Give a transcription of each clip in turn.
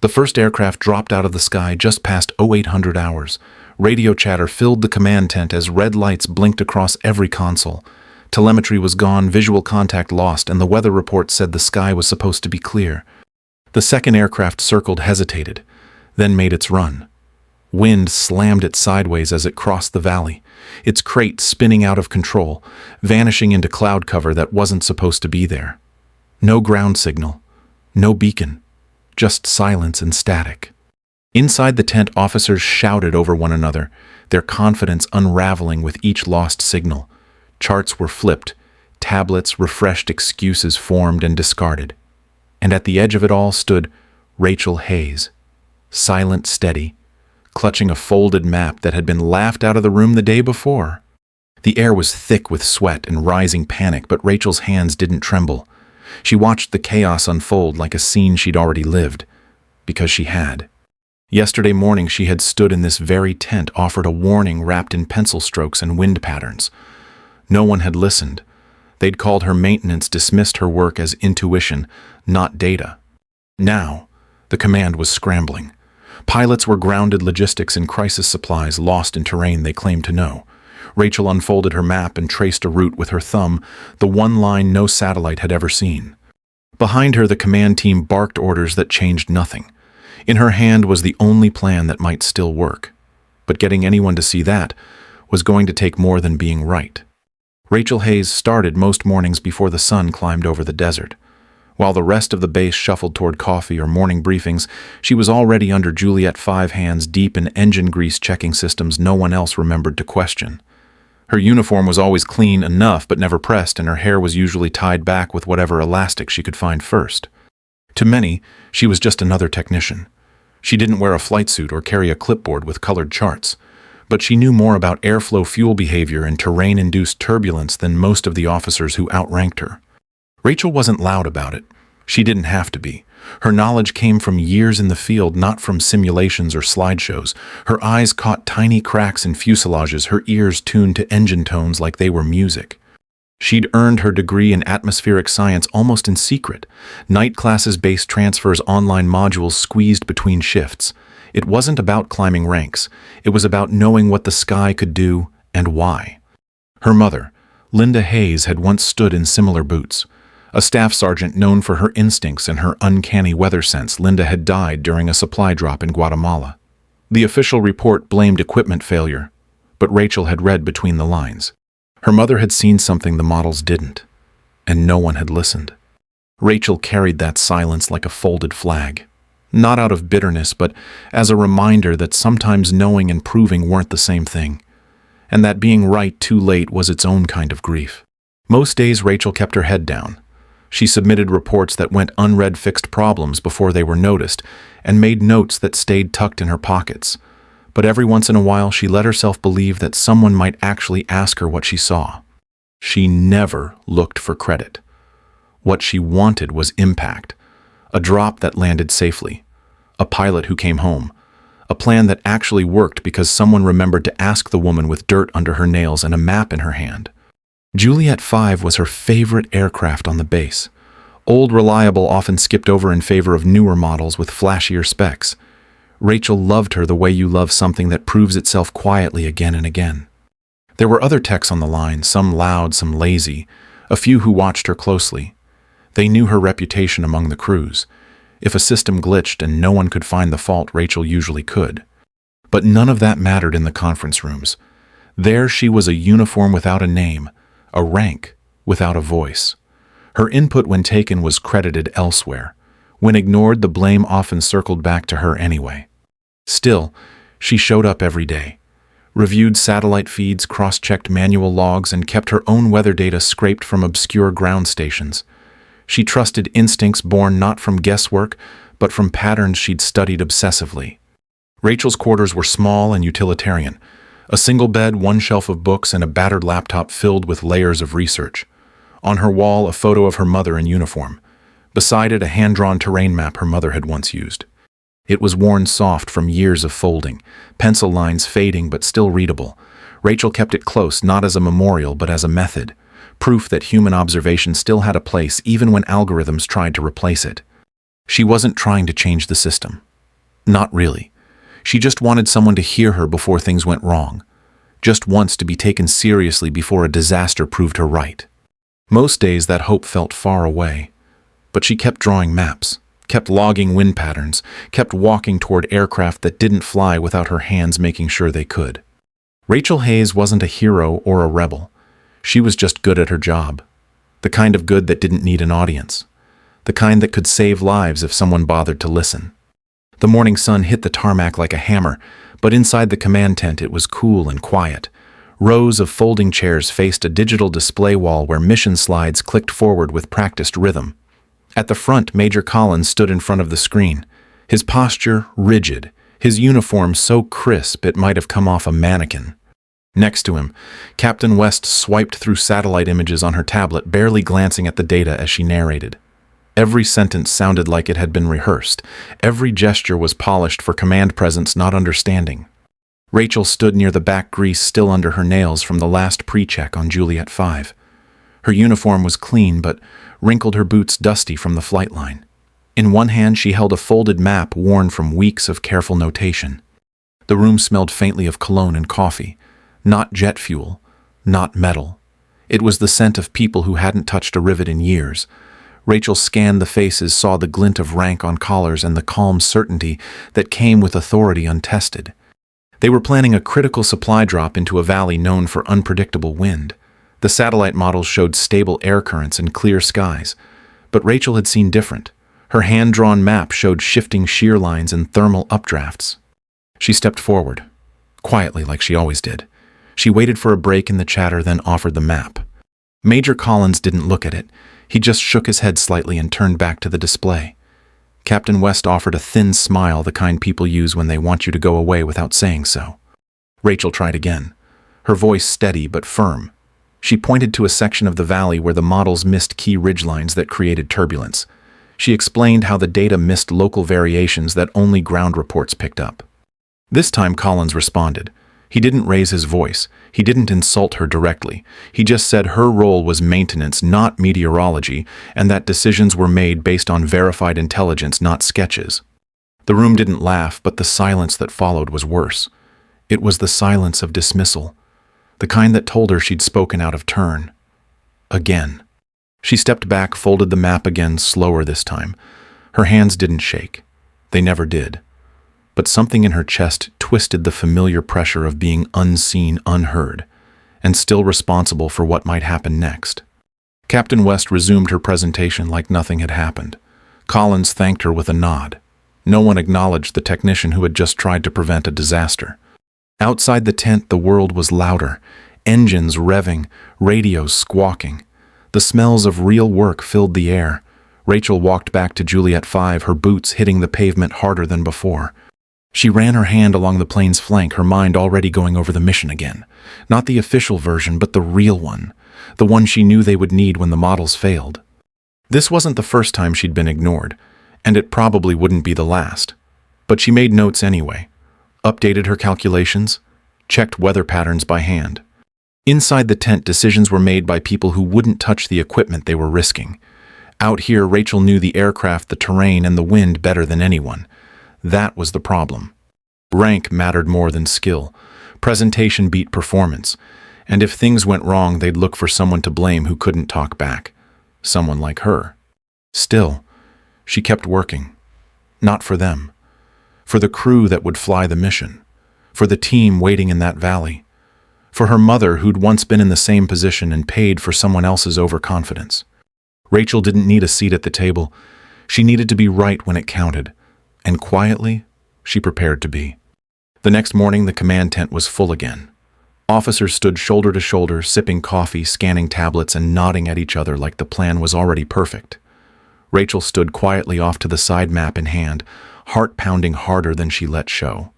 The first aircraft dropped out of the sky just past 0800 hours. Radio chatter filled the command tent as red lights blinked across every console. Telemetry was gone, visual contact lost, and the weather report said the sky was supposed to be clear. The second aircraft circled, hesitated, then made its run. Wind slammed it sideways as it crossed the valley, its crate spinning out of control, vanishing into cloud cover that wasn't supposed to be there. No ground signal, no beacon, just silence and static. Inside the tent, officers shouted over one another, their confidence unraveling with each lost signal. Charts were flipped, tablets, refreshed excuses formed and discarded. And at the edge of it all stood Rachel Hayes, silent, steady, clutching a folded map that had been laughed out of the room the day before. The air was thick with sweat and rising panic, but Rachel's hands didn't tremble. She watched the chaos unfold like a scene she'd already lived, because she had. Yesterday morning she had stood in this very tent, offered a warning wrapped in pencil strokes and wind patterns. No one had listened. They'd called her maintenance, dismissed her work as intuition, not data. Now, the command was scrambling. Pilots were grounded, logistics and crisis supplies lost in terrain they claimed to know. Rachel unfolded her map and traced a route with her thumb, the one line no satellite had ever seen. Behind her, the command team barked orders that changed nothing. In her hand was the only plan that might still work. But getting anyone to see that was going to take more than being right. Rachel Hayes started most mornings before the sun climbed over the desert. While the rest of the base shuffled toward coffee or morning briefings, she was already under Juliet 5, hands deep in engine grease checking systems no one else remembered to question. Her uniform was always clean enough but never pressed, and her hair was usually tied back with whatever elastic she could find first. To many, she was just another technician. She didn't wear a flight suit or carry a clipboard with colored charts, but she knew more about airflow, fuel behavior, and terrain-induced turbulence than most of the officers who outranked her. Rachel wasn't loud about it. She didn't have to be. Her knowledge came from years in the field, not from simulations or slideshows. Her eyes caught tiny cracks in fuselages, her ears tuned to engine tones like they were music. She'd earned her degree in atmospheric science almost in secret. Night classes, base transfers, online modules squeezed between shifts. It wasn't about climbing ranks. It was about knowing what the sky could do and why. Her mother, Linda Hayes, had once stood in similar boots. A staff sergeant known for her instincts and her uncanny weather sense, Linda had died during a supply drop in Guatemala. The official report blamed equipment failure, but Rachel had read between the lines. Her mother had seen something the models didn't, and no one had listened. Rachel carried that silence like a folded flag, not out of bitterness, but as a reminder that sometimes knowing and proving weren't the same thing, and that being right too late was its own kind of grief. Most days Rachel kept her head down. She submitted reports that went unread, fixed problems before they were noticed, and made notes that stayed tucked in her pockets. But every once in a while she let herself believe that someone might actually ask her what she saw. She never looked for credit. What she wanted was impact, a drop that landed safely, a pilot who came home, a plan that actually worked because someone remembered to ask the woman with dirt under her nails and a map in her hand. Juliet 5 was her favorite aircraft on the base. Old, reliable, often skipped over in favor of newer models with flashier specs. Rachel loved her the way you love something that proves itself quietly again and again. There were other techs on the line, some loud, some lazy, a few who watched her closely. They knew her reputation among the crews. If a system glitched and no one could find the fault, Rachel usually could. But none of that mattered in the conference rooms. There she was, a uniform without a name, a rank without a voice. Her input when taken was credited elsewhere. When ignored, the blame often circled back to her anyway. Still, she showed up every day, reviewed satellite feeds, cross-checked manual logs, and kept her own weather data scraped from obscure ground stations. She trusted instincts born not from guesswork, but from patterns she'd studied obsessively. Rachel's quarters were small and utilitarian. A single bed, one shelf of books, and a battered laptop filled with layers of research. On her wall, a photo of her mother in uniform. Beside it, a hand-drawn terrain map her mother had once used. It was worn soft from years of folding, pencil lines fading but still readable. Rachel kept it close, not as a memorial but as a method, proof that human observation still had a place even when algorithms tried to replace it. She wasn't trying to change the system. Not really. She just wanted someone to hear her before things went wrong. Just once to be taken seriously before a disaster proved her right. Most days that hope felt far away. But she kept drawing maps, kept logging wind patterns, kept walking toward aircraft that didn't fly without her hands making sure they could. Rachel Hayes wasn't a hero or a rebel. She was just good at her job. The kind of good that didn't need an audience. The kind that could save lives if someone bothered to listen. The morning sun hit the tarmac like a hammer, but inside the command tent it was cool and quiet. Rows of folding chairs faced a digital display wall where mission slides clicked forward with practiced rhythm. At the front, Major Collins stood in front of the screen, his posture rigid, his uniform so crisp it might have come off a mannequin. Next to him, Captain West swiped through satellite images on her tablet, barely glancing at the data as she narrated. Every sentence sounded like it had been rehearsed. Every gesture was polished for command presence not understanding. Rachel stood near the back, grease still under her nails from the last pre-check on Juliet 5. Her uniform was clean, but wrinkled, her boots dusty from the flight line. In one hand, she held a folded map worn from weeks of careful notation. The room smelled faintly of cologne and coffee. Not jet fuel, not metal. It was the scent of people who hadn't touched a rivet in years. Rachel scanned the faces, saw the glint of rank on collars and the calm certainty that came with authority untested. They were planning a critical supply drop into a valley known for unpredictable wind. The satellite models showed stable air currents and clear skies, but Rachel had seen different. Her hand-drawn map showed shifting shear lines and thermal updrafts. She stepped forward, quietly like she always did. She waited for a break in the chatter, then offered the map. Major Collins didn't look at it. He just shook his head slightly and turned back to the display. Captain West offered a thin smile, the kind people use when they want you to go away without saying so. Rachel tried again, her voice steady but firm. She pointed to a section of the valley where the models missed key ridgelines that created turbulence. She explained how the data missed local variations that only ground reports picked up. This time Collins responded. He didn't raise his voice. He didn't insult her directly. He just said her role was maintenance, not meteorology, and that decisions were made based on verified intelligence, not sketches. The room didn't laugh, but the silence that followed was worse. It was the silence of dismissal, the kind that told her she'd spoken out of turn. Again. She stepped back, folded the map again, slower this time. Her hands didn't shake. They never did. But something in her chest twisted the familiar pressure of being unseen, unheard, and still responsible for what might happen next. Captain West resumed her presentation like nothing had happened. Collins thanked her with a nod. No one acknowledged the technician who had just tried to prevent a disaster. Outside the tent, the world was louder, engines revving, radios squawking. The smells of real work filled the air. Rachel walked back to Juliet 5, her boots hitting the pavement harder than before. She ran her hand along the plane's flank, her mind already going over the mission again. Not the official version, but the real one. The one she knew they would need when the models failed. This wasn't the first time she'd been ignored, and it probably wouldn't be the last. But she made notes anyway. Updated her calculations, checked weather patterns by hand. Inside the tent, decisions were made by people who wouldn't touch the equipment they were risking. Out here, Rachel knew the aircraft, the terrain, and the wind better than anyone. That was the problem. Rank mattered more than skill. Presentation beat performance. And if things went wrong, they'd look for someone to blame who couldn't talk back. Someone like her. Still, she kept working. Not for them. For the crew that would fly the mission. For the team waiting in that valley. For her mother, who'd once been in the same position and paid for someone else's overconfidence. Rachel didn't need a seat at the table. She needed to be right when it counted. And quietly, she prepared to be. The next morning, the command tent was full again. Officers stood shoulder to shoulder, sipping coffee, scanning tablets, and nodding at each other like the plan was already perfect. Rachel stood quietly off to the side, map in hand, heart pounding harder than she let show.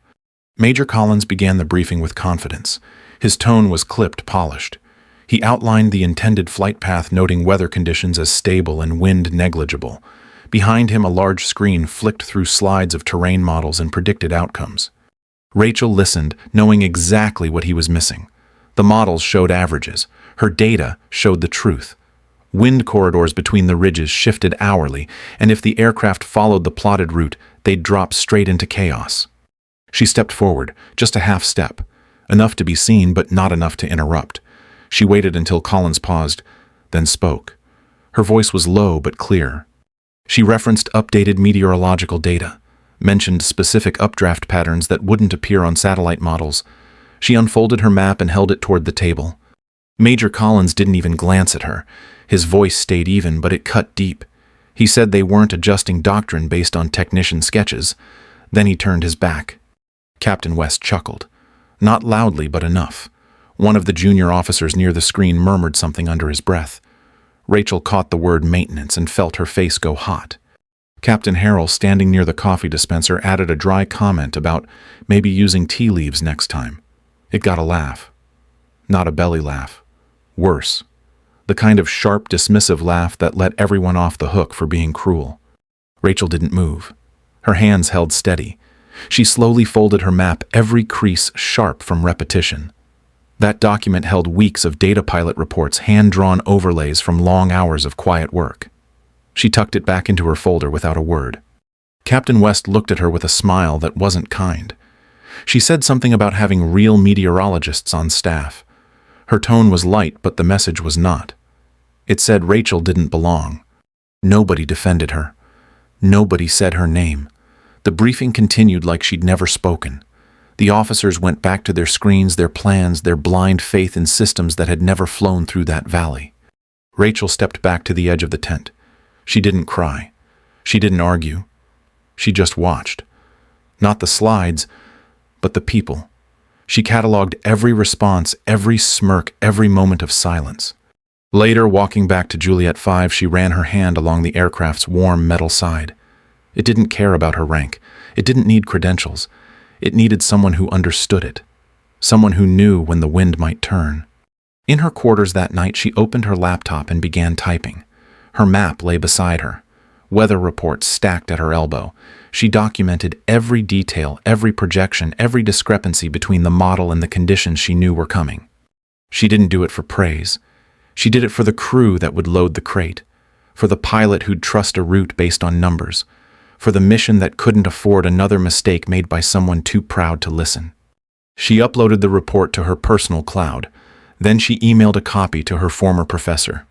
Major Collins began the briefing with confidence. His tone was clipped, polished. He outlined the intended flight path, noting weather conditions as stable and wind negligible. Behind him, a large screen flicked through slides of terrain models and predicted outcomes. Rachel listened, knowing exactly what he was missing. The models showed averages. Her data showed the truth. Wind corridors between the ridges shifted hourly, and if the aircraft followed the plotted route, they'd drop straight into chaos. She stepped forward, just a half step, enough to be seen but not enough to interrupt. She waited until Collins paused, then spoke. Her voice was low but clear. She referenced updated meteorological data, mentioned specific updraft patterns that wouldn't appear on satellite models. She unfolded her map and held it toward the table. Major Collins didn't even glance at her. His voice stayed even, but it cut deep. He said they weren't adjusting doctrine based on technician sketches. Then he turned his back. Captain West chuckled. Not loudly, but enough. One of the junior officers near the screen murmured something under his breath. Rachel caught the word maintenance and felt her face go hot. Captain Harrell, standing near the coffee dispenser, added a dry comment about maybe using tea leaves next time. It got a laugh. Not a belly laugh. Worse. The kind of sharp, dismissive laugh that let everyone off the hook for being cruel. Rachel didn't move. Her hands held steady. She slowly folded her map, every crease sharp from repetition. That document held weeks of data pilot reports, hand-drawn overlays from long hours of quiet work. She tucked it back into her folder without a word. Captain West looked at her with a smile that wasn't kind. She said something about having real meteorologists on staff. Her tone was light, but the message was not. It said Rachel didn't belong. Nobody defended her. Nobody said her name. The briefing continued like she'd never spoken. The officers went back to their screens, their plans, their blind faith in systems that had never flown through that valley. Rachel stepped back to the edge of the tent. She didn't cry. She didn't argue. She just watched. Not the slides, but the people. She cataloged every response, every smirk, every moment of silence. Later, walking back to Juliet 5, she ran her hand along the aircraft's warm metal side. It didn't care about her rank. It didn't need credentials. It needed someone who understood it. Someone who knew when the wind might turn. In her quarters that night, she opened her laptop and began typing. Her map lay beside her. Weather reports stacked at her elbow. She documented every detail, every projection, every discrepancy between the model and the conditions she knew were coming. She didn't do it for praise. She did it for the crew that would load the crate, for the pilot who'd trust a route based on numbers, for the mission that couldn't afford another mistake made by someone too proud to listen. She uploaded the report to her personal cloud. Then she emailed a copy to her former professor,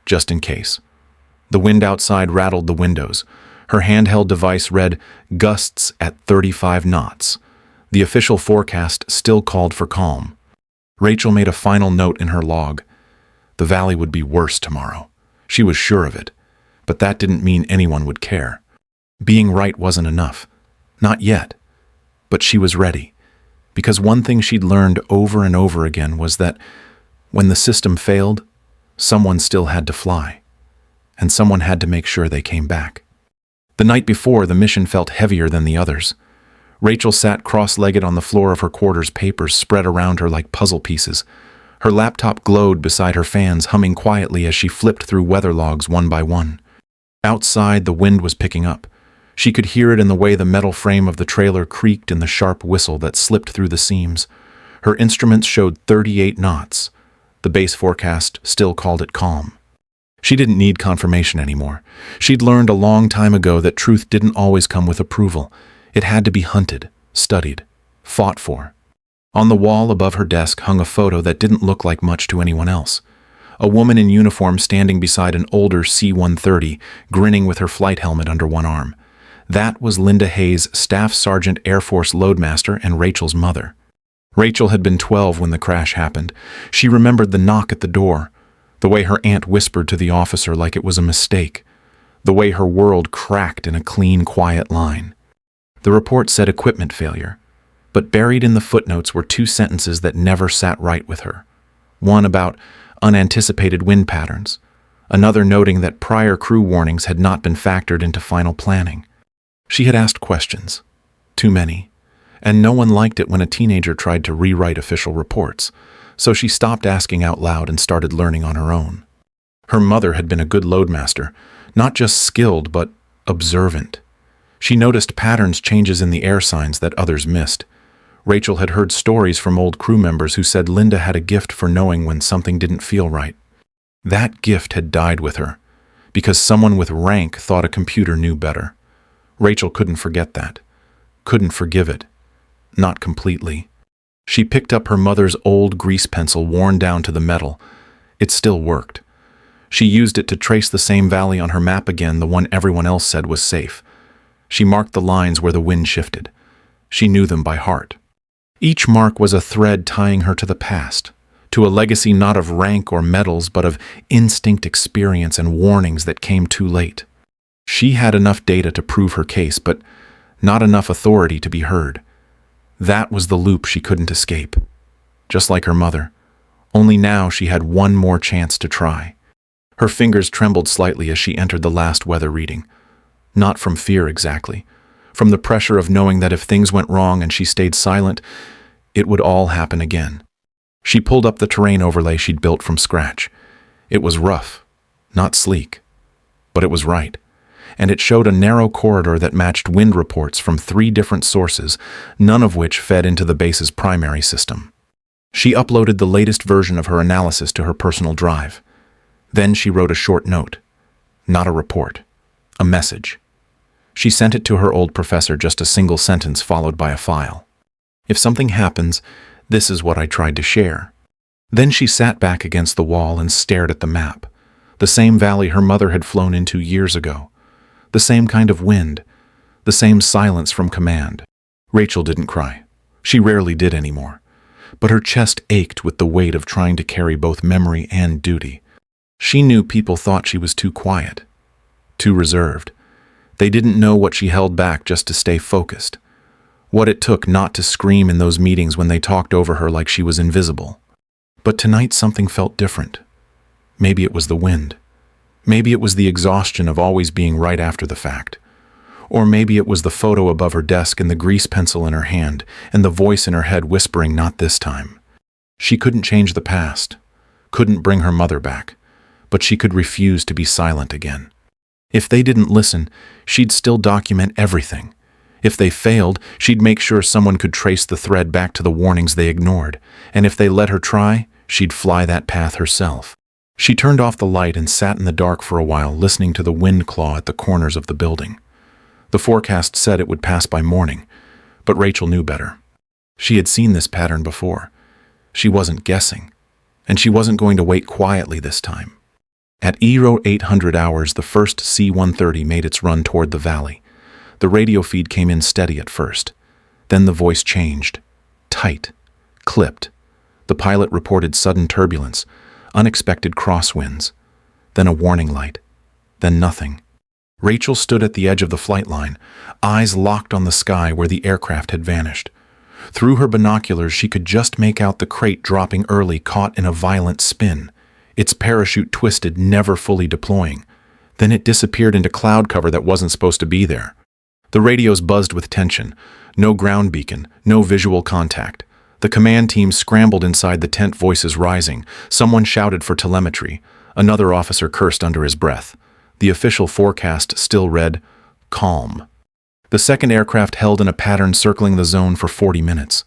just in case. The wind outside rattled the windows. Her handheld device read, gusts at 35 knots. The official forecast still called for calm. Rachel made a final note in her log. The valley would be worse tomorrow. She was sure of it. But that didn't mean anyone would care. Being right wasn't enough. Not yet. But she was ready. Because one thing she'd learned over and over again was that when the system failed, someone still had to fly. And someone had to make sure they came back. The night before, the mission felt heavier than the others. Rachel sat cross-legged on the floor of her quarters, papers spread around her like puzzle pieces. Her laptop glowed beside her fans, humming quietly as she flipped through weather logs one by one. Outside, the wind was picking up. She could hear it in the way the metal frame of the trailer creaked and the sharp whistle that slipped through the seams. Her instruments showed 38 knots. The base forecast still called it calm. She didn't need confirmation anymore. She'd learned a long time ago that truth didn't always come with approval. It had to be hunted, studied, fought for. On the wall above her desk hung a photo that didn't look like much to anyone else. A woman in uniform standing beside an older C-130, grinning with her flight helmet under one arm. That was Linda Hayes, Staff Sergeant Air Force Loadmaster and Rachel's mother. Rachel had been 12 when the crash happened. She remembered the knock at the door, the way her aunt whispered to the officer like it was a mistake, the way her world cracked in a clean, quiet line. The report said equipment failure, but buried in the footnotes were two sentences that never sat right with her. One about unanticipated wind patterns, another noting that prior crew warnings had not been factored into final planning. She had asked questions, too many, and no one liked it when a teenager tried to rewrite official reports, so she stopped asking out loud and started learning on her own. Her mother had been a good loadmaster, not just skilled, but observant. She noticed patterns, changes in the air signs that others missed. Rachel had heard stories from old crew members who said Linda had a gift for knowing when something didn't feel right. That gift had died with her, because someone with rank thought a computer knew better. Rachel couldn't forget that. Couldn't forgive it. Not completely. She picked up her mother's old grease pencil worn down to the metal. It still worked. She used it to trace the same valley on her map again, the one everyone else said was safe. She marked the lines where the wind shifted. She knew them by heart. Each mark was a thread tying her to the past, to a legacy not of rank or medals, but of instinct, experience, and warnings that came too late. She had enough data to prove her case, but not enough authority to be heard. That was the loop she couldn't escape. Just like her mother, only now she had one more chance to try. Her fingers trembled slightly as she entered the last weather reading. Not from fear exactly, from the pressure of knowing that if things went wrong and she stayed silent, it would all happen again. She pulled up the terrain overlay she'd built from scratch. It was rough, not sleek, but it was right, and it showed a narrow corridor that matched wind reports from 3 different sources, none of which fed into the base's primary system. She uploaded the latest version of her analysis to her personal drive. Then she wrote a short note. Not a report. A message. She sent it to her old professor, just a single sentence followed by a file. If something happens, this is what I tried to share. Then she sat back against the wall and stared at the map. The same valley her mother had flown into years ago. The same kind of wind. The same silence from command. Rachel didn't cry. She rarely did anymore. But her chest ached with the weight of trying to carry both memory and duty. She knew people thought she was too quiet, too reserved. They didn't know what she held back just to stay focused. What it took not to scream in those meetings when they talked over her like she was invisible. But tonight something felt different. Maybe it was the wind. Maybe it was the exhaustion of always being right after the fact. Or maybe it was the photo above her desk and the grease pencil in her hand and the voice in her head whispering, "Not this time." She couldn't change the past, couldn't bring her mother back, but she could refuse to be silent again. If they didn't listen, she'd still document everything. If they failed, she'd make sure someone could trace the thread back to the warnings they ignored, and if they let her try, she'd fly that path herself. She turned off the light and sat in the dark for a while, listening to the wind claw at the corners of the building. The forecast said it would pass by morning, but Rachel knew better. She had seen this pattern before. She wasn't guessing, and she wasn't going to wait quietly this time. At 800 hours, the first C-130 made its run toward the valley. The radio feed came in steady at first. Then the voice changed. Tight. Clipped. The pilot reported sudden turbulence, unexpected crosswinds. Then a warning light. Then nothing. Rachel stood at the edge of the flight line, eyes locked on the sky where the aircraft had vanished. Through her binoculars, she could just make out the crate dropping early, caught in a violent spin. Its parachute twisted, never fully deploying. Then it disappeared into cloud cover that wasn't supposed to be there. The radios buzzed with tension. No ground beacon, no visual contact. The command team scrambled inside the tent, voices rising. Someone shouted for telemetry. Another officer cursed under his breath. The official forecast still read, calm. The second aircraft held in a pattern circling the zone for 40 minutes.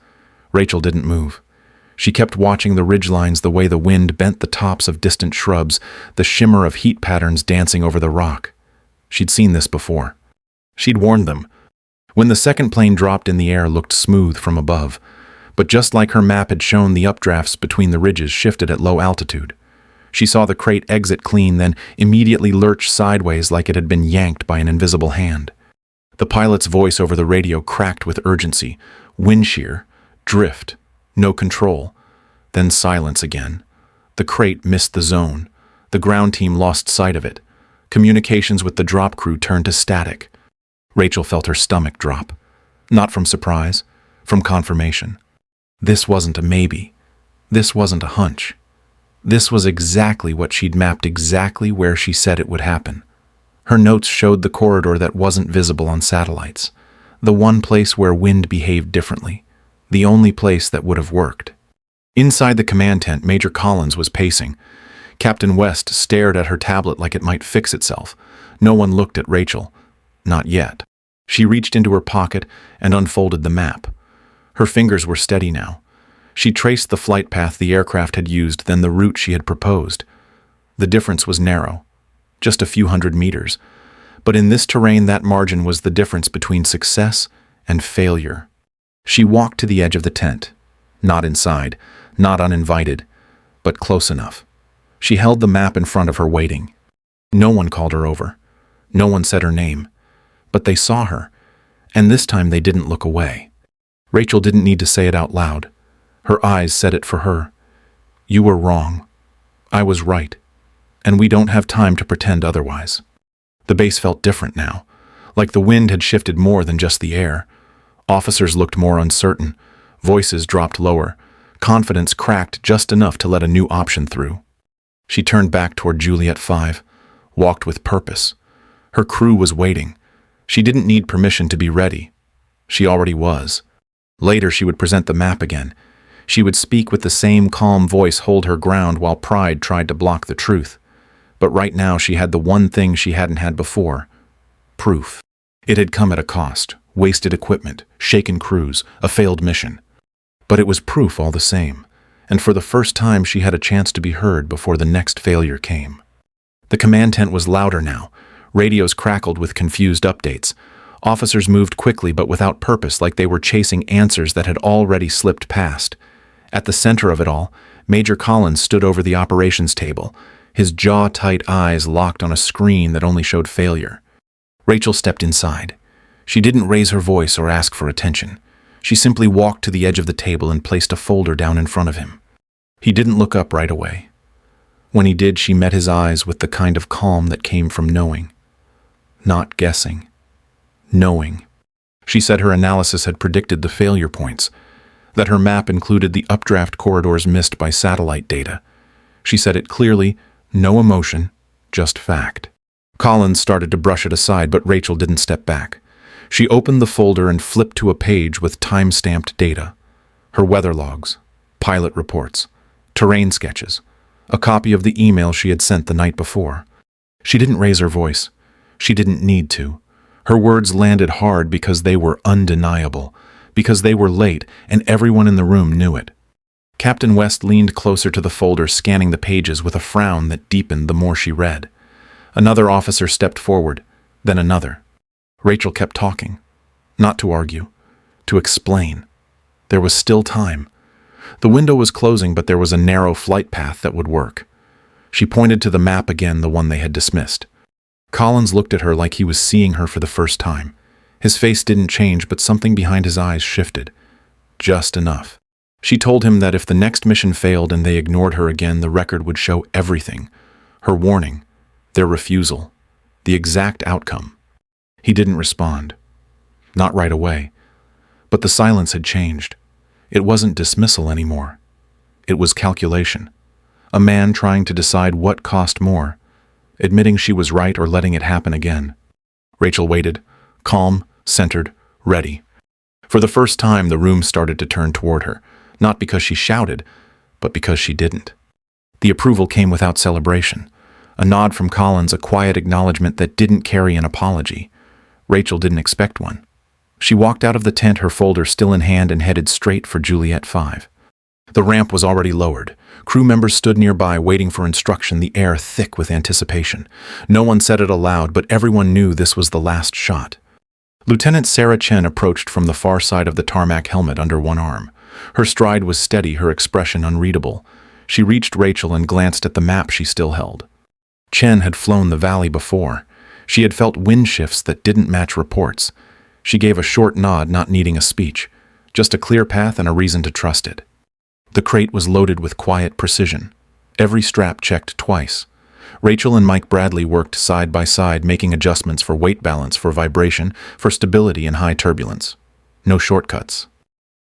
Rachel didn't move. She kept watching the ridgelines, the way the wind bent the tops of distant shrubs, the shimmer of heat patterns dancing over the rock. She'd seen this before. She'd warned them. When the second plane dropped in, the air looked smooth from above. But just like her map had shown, the updrafts between the ridges shifted at low altitude. She saw the crate exit clean, then immediately lurch sideways like it had been yanked by an invisible hand. The pilot's voice over the radio cracked with urgency. Wind shear, drift, no control. Then silence again. The crate missed the zone. The ground team lost sight of it. Communications with the drop crew turned to static. Rachel felt her stomach drop. Not from surprise, from confirmation. This wasn't a maybe. This wasn't a hunch. This was exactly what she'd mapped, exactly where she said it would happen. Her notes showed the corridor that wasn't visible on satellites. The one place where wind behaved differently. The only place that would have worked. Inside the command tent, Major Collins was pacing. Captain West stared at her tablet like it might fix itself. No one looked at Rachel. Not yet. She reached into her pocket and unfolded the map. Her fingers were steady now. She traced the flight path the aircraft had used, then the route she had proposed. The difference was narrow, just a few hundred meters. But in this terrain, that margin was the difference between success and failure. She walked to the edge of the tent. Not inside, not uninvited, but close enough. She held the map in front of her, waiting. No one called her over. No one said her name. But they saw her, and this time they didn't look away. Rachel didn't need to say it out loud. Her eyes said it for her. You were wrong. I was right. And we don't have time to pretend otherwise. The base felt different now, like the wind had shifted more than just the air. Officers looked more uncertain. Voices dropped lower. Confidence cracked just enough to let a new option through. She turned back toward Juliet 5, walked with purpose. Her crew was waiting. She didn't need permission to be ready. She already was. Later she would present the map again. She would speak with the same calm voice, hold her ground while pride tried to block the truth. But right now she had the one thing she hadn't had before: proof. It had come at a cost: wasted equipment, shaken crews, a failed mission. But it was proof all the same, and for the first time she had a chance to be heard before the next failure came. The command tent was louder now. Radios crackled with confused updates. Officers moved quickly but without purpose, like they were chasing answers that had already slipped past. At the center of it all, Major Collins stood over the operations table, his jaw-tight eyes locked on a screen that only showed failure. Rachel stepped inside. She didn't raise her voice or ask for attention. She simply walked to the edge of the table and placed a folder down in front of him. He didn't look up right away. When he did, she met his eyes with the kind of calm that came from knowing. Not guessing. Knowing. She said her analysis had predicted the failure points, that her map included the updraft corridors missed by satellite data. She said it clearly, no emotion, just fact. Collins started to brush it aside, but Rachel didn't step back. She opened the folder and flipped to a page with time-stamped data. Her weather logs, pilot reports, terrain sketches, a copy of the email she had sent the night before. She didn't raise her voice. She didn't need to. Her words landed hard because they were undeniable, because they were late and everyone in the room knew it. Captain West leaned closer to the folder, scanning the pages with a frown that deepened the more she read. Another officer stepped forward, then another. Rachel kept talking, not to argue, to explain. There was still time. The window was closing, but there was a narrow flight path that would work. She pointed to the map again, the one they had dismissed. Collins looked at her like he was seeing her for the first time. His face didn't change, but something behind his eyes shifted. Just enough. She told him that if the next mission failed and they ignored her again, the record would show everything. Her warning, their refusal, the exact outcome. He didn't respond. Not right away. But the silence had changed. It wasn't dismissal anymore. It was calculation. A man trying to decide what cost more, admitting she was right or letting it happen again. Rachel waited, calm, centered, ready. For the first time, the room started to turn toward her, not because she shouted, but because she didn't. The approval came without celebration. A nod from Collins, a quiet acknowledgement that didn't carry an apology. Rachel didn't expect one. She walked out of the tent, her folder still in hand, and headed straight for Juliet 5. The ramp was already lowered. Crew members stood nearby, waiting for instruction, the air thick with anticipation. No one said it aloud, but everyone knew this was the last shot. Lieutenant Sarah Chen approached from the far side of the tarmac, helmet under one arm. Her stride was steady, her expression unreadable. She reached Rachel and glanced at the map she still held. Chen had flown the valley before. She had felt wind shifts that didn't match reports. She gave a short nod, not needing a speech, just a clear path and a reason to trust it. The crate was loaded with quiet precision. Every strap checked twice. Rachel and Mike Bradley worked side by side, making adjustments for weight balance, for vibration, for stability in high turbulence. No shortcuts.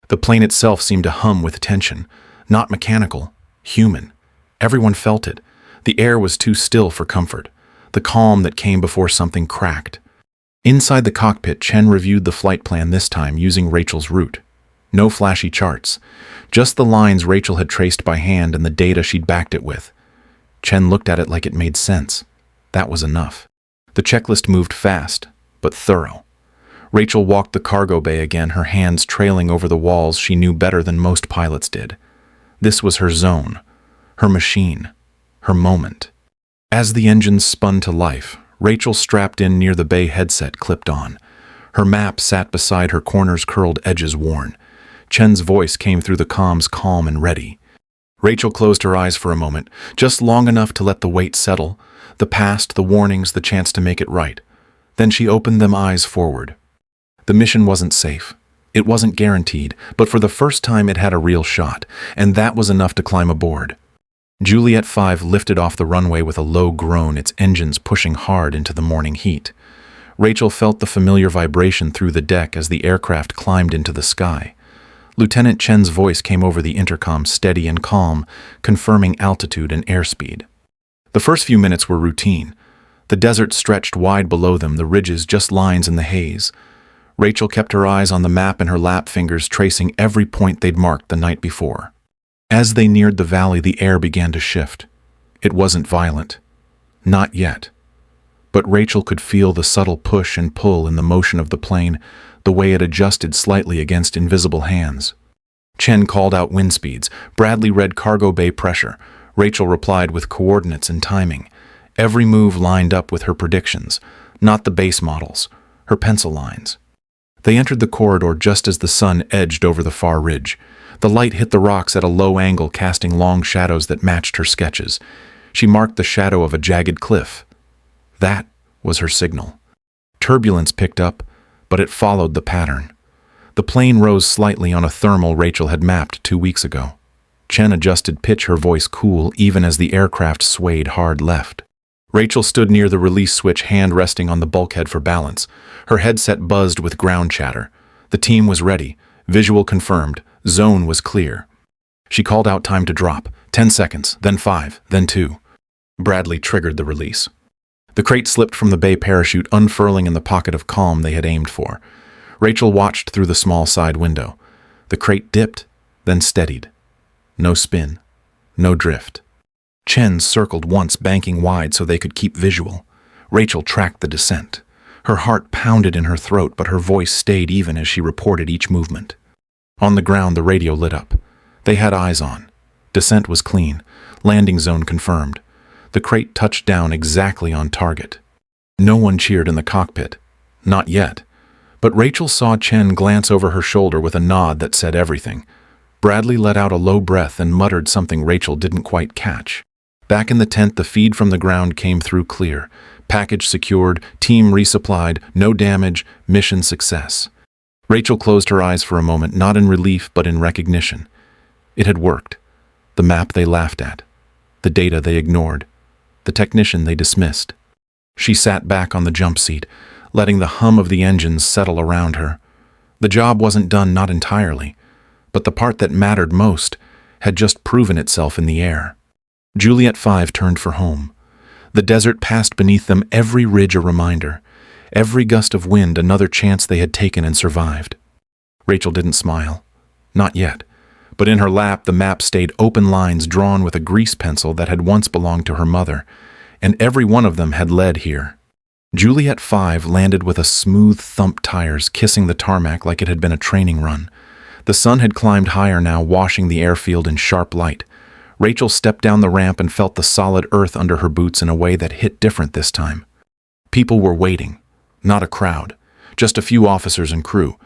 The plane itself seemed to hum with tension, not mechanical, human. Everyone felt it. The air was too still for comfort, the calm that came before something cracked. Inside the cockpit, Chen reviewed the flight plan, this time using Rachel's route. No flashy charts, just the lines Rachel had traced by hand and the data she'd backed it with. Chen looked at it like it made sense. That was enough. The checklist moved fast, but thorough. Rachel walked the cargo bay again, her hands trailing over the walls she knew better than most pilots did. This was her zone, her machine, her moment. As the engines spun to life, Rachel strapped in near the bay headset clipped on. Her map sat beside her, corners curled, edges worn. Chen's voice came through the comms, calm and ready. Rachel closed her eyes for a moment, just long enough to let the weight settle, the past, the warnings, the chance to make it right. Then she opened them, eyes forward. The mission wasn't safe. It wasn't guaranteed, but for the first time it had a real shot, and that was enough to climb aboard. Juliet 5 lifted off the runway with a low groan, its engines pushing hard into the morning heat. Rachel felt the familiar vibration through the deck as the aircraft climbed into the sky. Lieutenant Chen's voice came over the intercom, steady and calm, confirming altitude and airspeed. The first few minutes were routine. The desert stretched wide below them, the ridges just lines in the haze. Rachel kept her eyes on the map in her lap, fingers tracing every point they'd marked the night before. As they neared the valley, the air began to shift. It wasn't violent. Not yet. But Rachel could feel the subtle push and pull in the motion of the plane, the way it adjusted slightly against invisible hands. Chen called out wind speeds. Bradley read cargo bay pressure. Rachel replied with coordinates and timing. Every move lined up with her predictions, not the base models, her pencil lines. They entered the corridor just as the sun edged over the far ridge. The light hit the rocks at a low angle, casting long shadows that matched her sketches. She marked the shadow of a jagged cliff. That was her signal. Turbulence picked up, but it followed the pattern. The plane rose slightly on a thermal Rachel had mapped 2 weeks ago. Chen adjusted pitch, her voice cool, even as the aircraft swayed hard left. Rachel stood near the release switch, hand resting on the bulkhead for balance. Her headset buzzed with ground chatter. The team was ready. Visual confirmed. Zone was clear. She called out time to drop. 10 seconds, then 5, then 2. Bradley triggered the release. The crate slipped from the bay parachute, unfurling in the pocket of calm they had aimed for. Rachel watched through the small side window. The crate dipped, then steadied. No spin. No drift. Chen circled once, banking wide so they could keep visual. Rachel tracked the descent. Her heart pounded in her throat, but her voice stayed even as she reported each movement. On the ground, the radio lit up. They had eyes on. Descent was clean. Landing zone confirmed. The crate touched down exactly on target. No one cheered in the cockpit. Not yet. But Rachel saw Chen glance over her shoulder with a nod that said everything. Bradley let out a low breath and muttered something Rachel didn't quite catch. Back in the tent, the feed from the ground came through clear. Package secured, team resupplied, no damage, mission success. Rachel closed her eyes for a moment, not in relief but in recognition. It had worked. The map they laughed at. The data they ignored. The technician they dismissed. She sat back on the jump seat, letting the hum of the engines settle around her. The job wasn't done, not entirely, but the part that mattered most had just proven itself in the air. Juliet 5 turned for home. The desert passed beneath them, every ridge a reminder, every gust of wind another chance they had taken and survived. Rachel didn't smile. Not yet. But in her lap, the map stayed, open lines drawn with a grease pencil that had once belonged to her mother, and every one of them had led here. Juliet 5 landed with a smooth thump, tires kissing the tarmac like it had been a training run. The sun had climbed higher now, washing the airfield in sharp light. Rachel stepped down the ramp and felt the solid earth under her boots in a way that hit different this time. People were waiting. Not a crowd. Just a few officers and crew.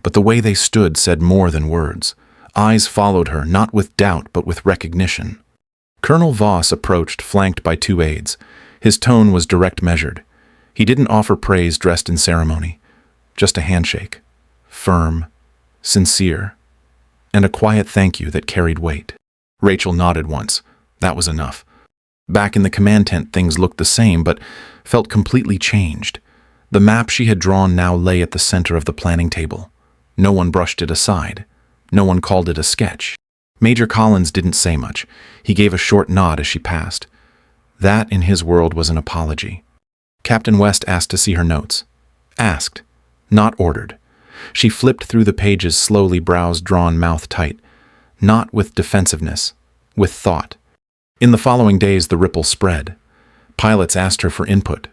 But the way they stood said more than words. Eyes followed her, not with doubt but with recognition. Colonel Voss approached, flanked by 2 aides. His tone was direct, measured. He didn't offer praise dressed in ceremony. Just a handshake. Firm, sincere, and a quiet thank you that carried weight. Rachel nodded once. That was enough. Back in the command tent, things looked the same, but felt completely changed. The map she had drawn now lay at the center of the planning table. No one brushed it aside. No one called it a sketch. Major Collins didn't say much. He gave a short nod as she passed. That, in his world, was an apology. Captain West asked to see her notes. Asked, not ordered. She flipped through the pages slowly, brows drawn, mouth tight. Not with defensiveness, with thought. In the following days, the ripple spread. Pilots asked her for input.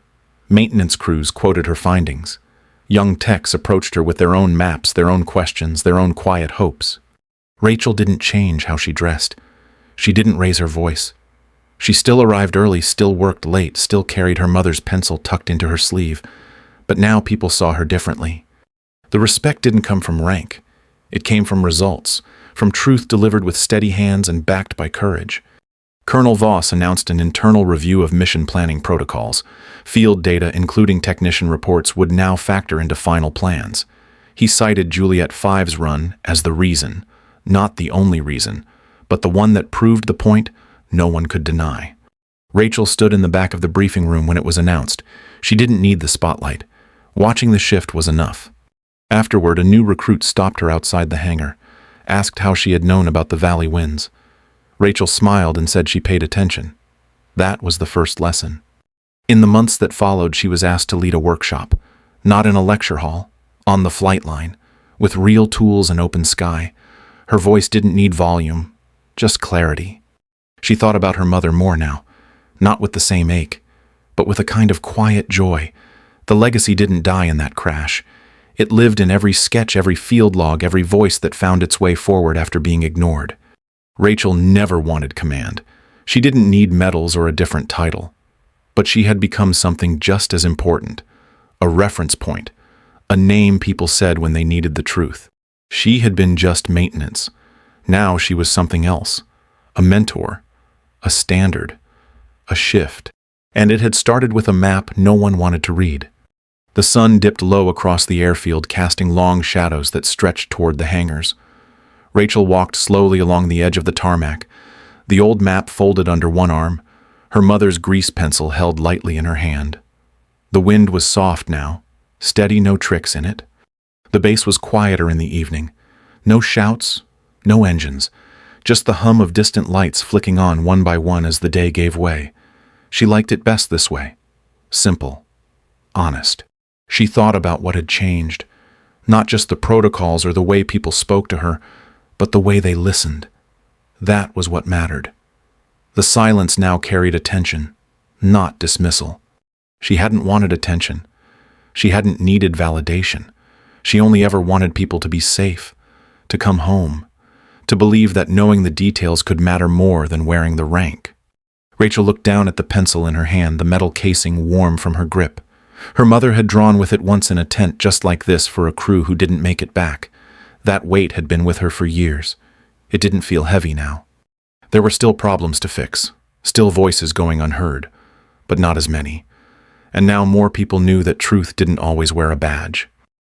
Maintenance crews quoted her findings. Young techs approached her with their own maps, their own questions, their own quiet hopes. Rachel didn't change how she dressed. She didn't raise her voice. She still arrived early, still worked late, still carried her mother's pencil tucked into her sleeve. But now people saw her differently. The respect didn't come from rank. It came from results, from truth delivered with steady hands and backed by courage. Colonel Voss announced an internal review of mission planning protocols. Field data, including technician reports, would now factor into final plans. He cited Juliet 5's run as the reason, not the only reason, but the one that proved the point no one could deny. Rachel stood in the back of the briefing room when it was announced. She didn't need the spotlight. Watching the shift was enough. Afterward, a new recruit stopped her outside the hangar, asked how she had known about the valley winds. Rachel smiled and said she paid attention. That was the first lesson. In the months that followed, she was asked to lead a workshop, not in a lecture hall, on the flight line, with real tools and open sky. Her voice didn't need volume, just clarity. She thought about her mother more now, not with the same ache, but with a kind of quiet joy. The legacy didn't die in that crash. It lived in every sketch, every field log, every voice that found its way forward after being ignored. Rachel never wanted command. She didn't need medals or a different title. But she had become something just as important, a reference point, a name people said when they needed the truth. She had been just maintenance. Now she was something else, a mentor, a standard, a shift. And it had started with a map no one wanted to read. The sun dipped low across the airfield, casting long shadows that stretched toward the hangars. Rachel walked slowly along the edge of the tarmac, the old map folded under one arm, her mother's grease pencil held lightly in her hand. The wind was soft now, steady, no tricks in it. The base was quieter in the evening. No shouts, no engines, just the hum of distant lights flicking on one by one as the day gave way. She liked it best this way. Simple. Honest. She thought about what had changed. Not just the protocols or the way people spoke to her, but the way they listened. That was what mattered. The silence now carried attention, not dismissal. She hadn't wanted attention. She hadn't needed validation. She only ever wanted people to be safe, to come home, to believe that knowing the details could matter more than wearing the rank. Rachel looked down at the pencil in her hand, the metal casing warm from her grip. Her mother had drawn with it once in a tent just like this for a crew who didn't make it back. That weight had been with her for years. It didn't feel heavy now. There were still problems to fix, still voices going unheard, but not as many. And now more people knew that truth didn't always wear a badge.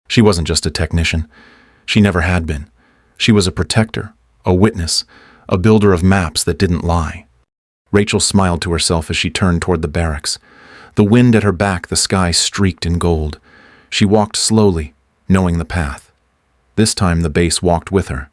She wasn't just a technician. She never had been. She was a protector, a witness, a builder of maps that didn't lie. Rachel smiled to herself as she turned toward the barracks. The wind at her back, the sky streaked in gold. She walked slowly, knowing the path. This time the base walked with her.